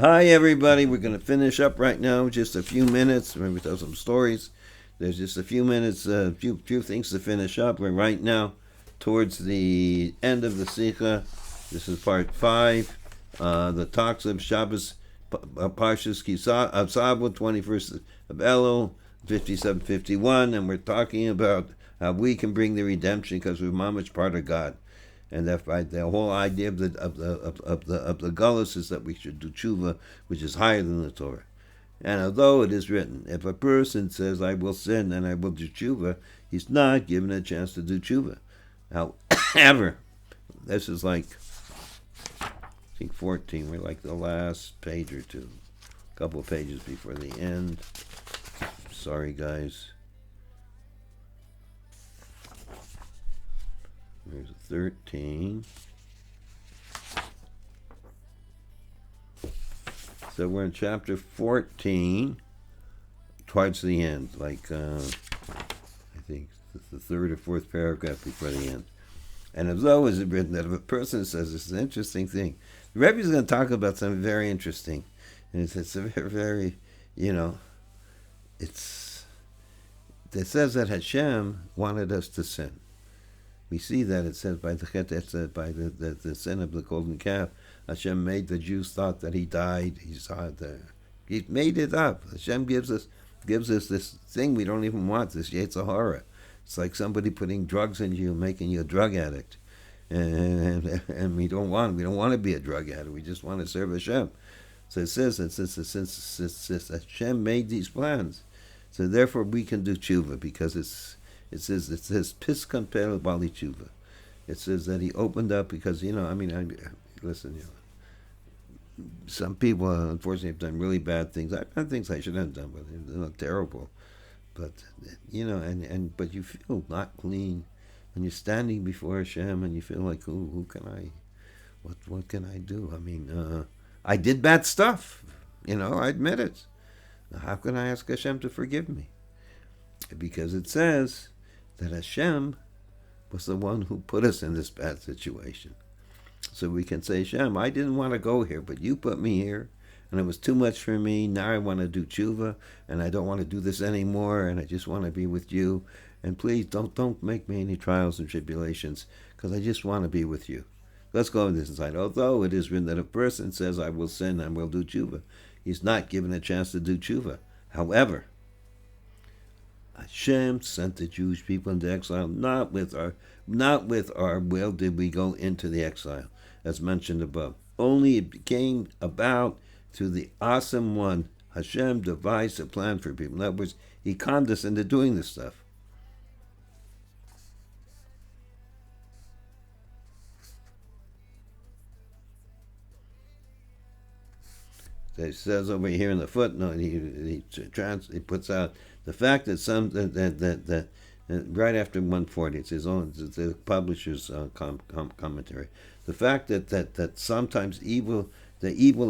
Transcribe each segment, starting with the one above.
Hi, everybody. We're going to finish up right now. Just a few minutes. Maybe tell some stories. There's just a few minutes, few things to finish up. We're right now towards the end of the Sikha. This is part 5. The talks of Shabbos, Parshas of Savo, 21st of Elul, 57:51, and we're talking about how we can bring the redemption because we're mamish part of God. And that the whole idea of the Gullus is that we should do tshuva, which is higher than the Torah. And although it is written, if a person says, I will sin and I will do tshuva, he's not given a chance to do tshuva. However, this is like, I think 14, we're like the last page or two, a couple of pages before the end. Sorry, guys. There's 13. So we're in chapter 14, towards the end, like I think the third or fourth paragraph before the end. And although is it written that if a person says, this is an interesting thing, the Rebbe is going to talk about something very interesting. And it's a very, very, it says that Hashem wanted us to sin. We see that it says by the sin of the golden calf, Hashem made the Jews thought that he died. He made it up. Hashem gives us this thing we don't even want, this Yetzer Hara. It's like somebody putting drugs in you, making you a drug addict, and we don't want to be a drug addict. We just want to serve Hashem. So it says that since Hashem made these plans, so therefore we can do tshuva because it says Piskan Pel Bali Tshuva. It says that he opened up because listen, some people unfortunately have done really bad things. I've done things I shouldn't have done, but they're not terrible. But but you feel not clean, and you're standing before Hashem, and you feel like, who can I? What can I do? I did bad stuff. I admit it. How can I ask Hashem to forgive me? Because it says that Hashem was the one who put us in this bad situation. So we can say, Hashem, I didn't want to go here, but you put me here, and it was too much for me. Now I want to do tshuva, and I don't want to do this anymore, and I just want to be with you. And please don't make me any trials and tribulations, because I just want to be with you. Let's go on this side. Although it is written that a person says, I will sin and will do tshuva, he's not given a chance to do tshuva. However, Hashem sent the Jewish people into exile, not with our will did we go into the exile, as mentioned above. Only it came about through the awesome one. Hashem devised a plan for people. In other words, he conned us into doing this stuff. It says over here in the footnote, he puts out the fact that that right after 140, it's the publisher's commentary. The fact that sometimes the evil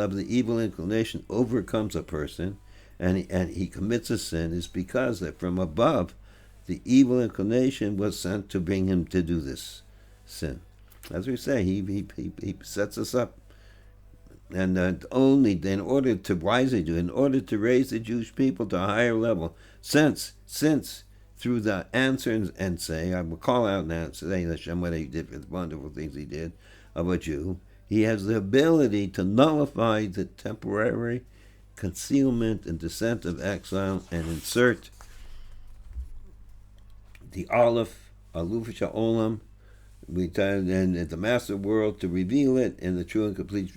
of the evil inclination overcomes a person, and he commits a sin, is because that from above, the evil inclination was sent to bring him to do this sin. As we say, he sets us up. And only in order to wisely do, in order to raise the Jewish people to a higher level, since through the answers and say, I will call out now, say Hashem what he did for the wonderful things he did of a Jew, he has the ability to nullify the temporary concealment and descent of exile and insert the Aleph, Lubavitcher Rebbe, and the master world to reveal it in the true and complete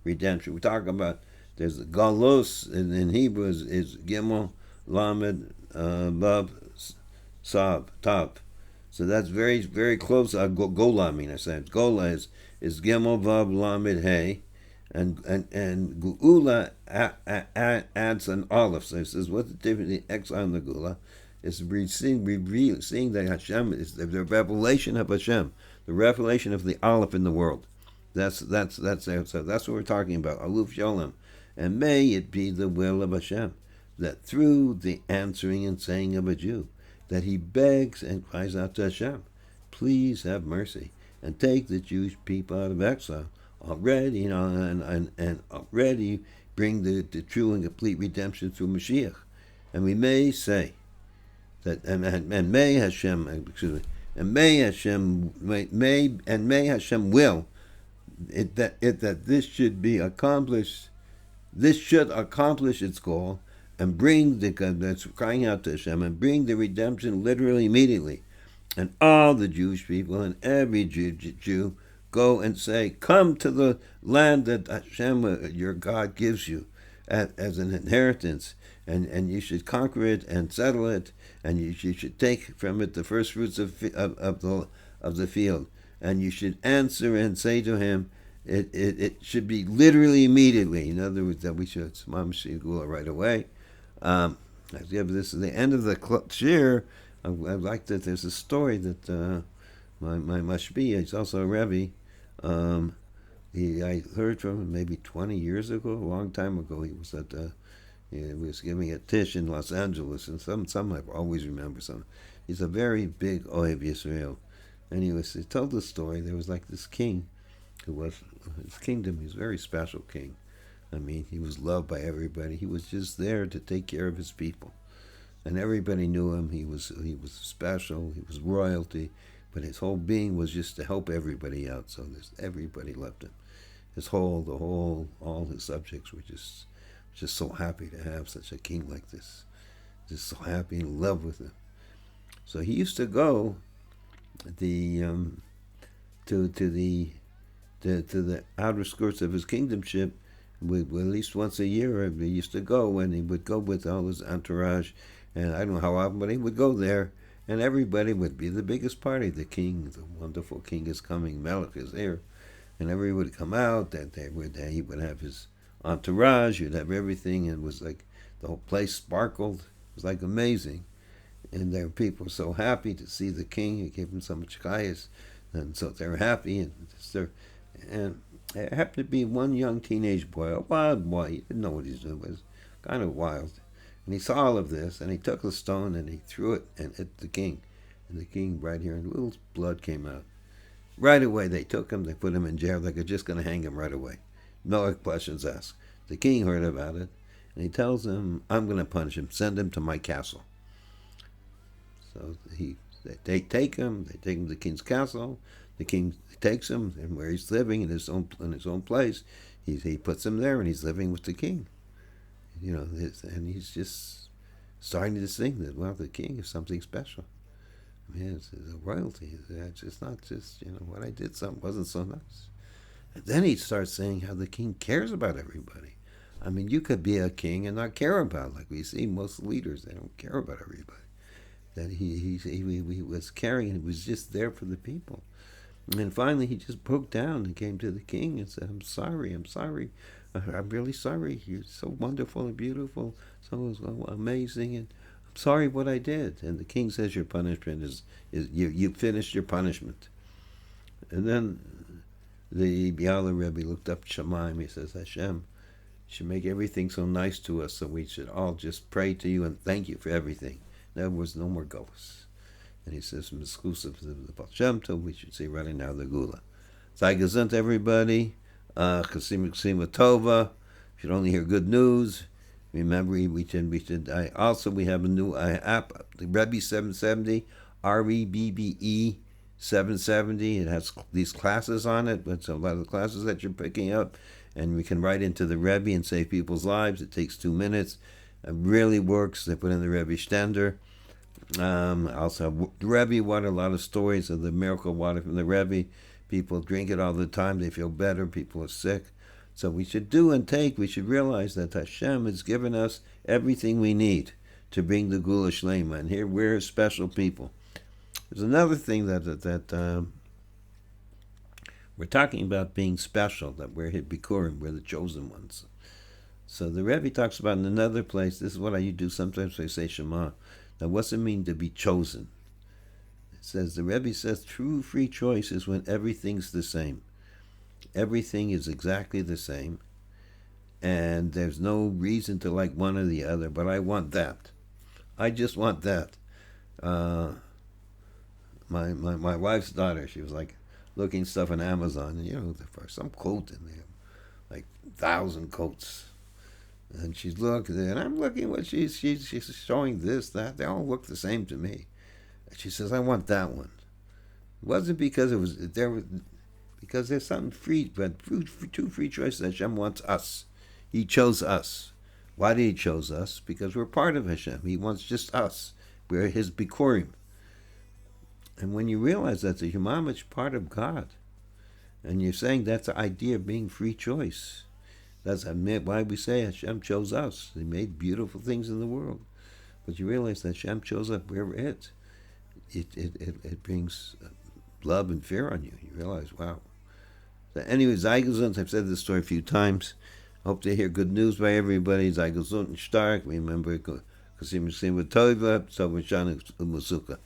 redemption. We're talking about there's the Galos in Hebrew is Gimel, Lamed, Vav, Sav, Tav. So that's very, very close. Gola, I said Gola is Gimel, Vav, Lamed, Hey, and Geula adds an Aleph. So it says what's the difference between exile and the Geula? Is seeing that Hashem is the revelation of Hashem, the revelation of the Aleph in the world. That's what we're talking about. Aluf Shalom, and may it be the will of Hashem that through the answering and saying of a Jew, that he begs and cries out to Hashem, please have mercy and take the Jewish people out of exile. already, and already bring the true and complete redemption through Moshiach. And we may say that, and may Hashem, and may Hashem will that this should be accomplished. This should accomplish its goal and bring that's crying out to Hashem and bring the redemption literally immediately. And all the Jewish people and every Jew go and say, come to the land that Hashem, your God, gives you as an inheritance, and you should conquer it and settle it, and you should take from it the first fruits of the field, and you should answer and say to him, it should be literally immediately. In other words, that we should Geula right away. This is the end of the shir. I like that there's a story that my mashpia, he's also a Rebbe. I heard from him maybe 20 years ago, a long time ago. He was he was giving a tish in Los Angeles, and some I always remember some. He's a very big Ohev Yisrael, and he told the story. There was like this king, who was his kingdom. He was a very special king. I mean, he was loved by everybody. He was just there to take care of his people, and everybody knew him. He was special. He was royalty, but his whole being was just to help everybody out. So everybody loved him. All his subjects were just so happy to have such a king like this. Just so happy and in love with him. So he used to go to the outer skirts of his kingdomship with at least once a year. He used to go, and he would go with all his entourage, and I don't know how often, but he would go there, and everybody would be the biggest party. The king, the wonderful king is coming, Melech is here, and everybody would come out, he would have his entourage, you'd have everything, and it was like the whole place sparkled. It was like amazing. And there were people so happy to see the king. He gave them so much chayas, and so they were happy. And there happened to be one young teenage boy, a wild boy. He didn't know what he was doing. It was kind of wild. And he saw all of this, and he took a stone and he threw it and hit the king. And the king right here, and a little blood came out. Right away, they took him. They put him in jail. They were just going to hang him right away. No questions asked. The king heard about it, and he tells him, I'm going to punish him. Send him to my castle. So they take him to the king's castle. The king takes him, and where he's living in his own place, he puts him there, and he's living with the king. And he's just starting to think that, well, the king is something special. I mean, it's a royalty. It's not just, what I did wasn't so nice. And then he starts saying how the king cares about everybody. I mean, you could be a king and not care about, like we see most leaders, they don't care about everybody. That he was caring, and he was just there for the people. And then finally he just broke down and came to the king and said, I'm sorry, I'm really sorry. You're so wonderful and beautiful, so amazing, and I'm sorry what I did. And the king says, your punishment is you finished your punishment. And then the Geula Rebbe looked up Shemaim. He says, Hashem should make everything so nice to us, so we should all just pray to you and thank you for everything. There was no more Golas. And he says, from exclusive to the Baal Shem Tov, we should say right now the Geula. Sei gesund, everybody. Chasim Tova. You should only hear good news. Remember, we have a new app, the Rebbe 770, REBBE 770. It has these classes on it, but a lot of the classes that you're picking up, and we can write into the Rebbe and save people's lives. It takes 2 minutes. It really works. They put in the Rebbe Stender. Also, the Rebbe water, a lot of stories of the miracle water from the Rebbe. People drink it all the time. They feel better. People are sick. So we should we should realize that Hashem has given us everything we need to bring the Geula Shleima. And here we're special people. There's another thing that we're talking about being special, that we're Bikurim, we're the chosen ones. So the Rebbe talks about in another place, this is what I do sometimes when I say Shema. Now, what's it mean to be chosen? It says, the Rebbe says, true free choice is when everything's the same. Everything is exactly the same, and there's no reason to like one or the other, but I want that. I just want that. My wife's daughter, she was like, looking stuff on Amazon, and for some coat in there, like 1,000 coats. And she's looking, and I'm looking what she's showing this, that. They all look the same to me. And she says, I want that one. It wasn't because because there's something free, but two free choices. Hashem wants us. He chose us. Why did he chose us? Because we're part of Hashem. He wants just us. We're his Bikurim. And when you realize that the Yamam is part of God, and you're saying that's the idea of being free choice. That's why we say Hashem chose us. He made beautiful things in the world. But you realize that Hashem chose us. We're it. It brings love and fear on you. You realize, wow. So anyway, Zaygelzund, I've said this story a few times. Hope to hear good news by everybody. Zaygelzund and stark. Remember, Kasim Sim Tova, Savo Shana Umusuka.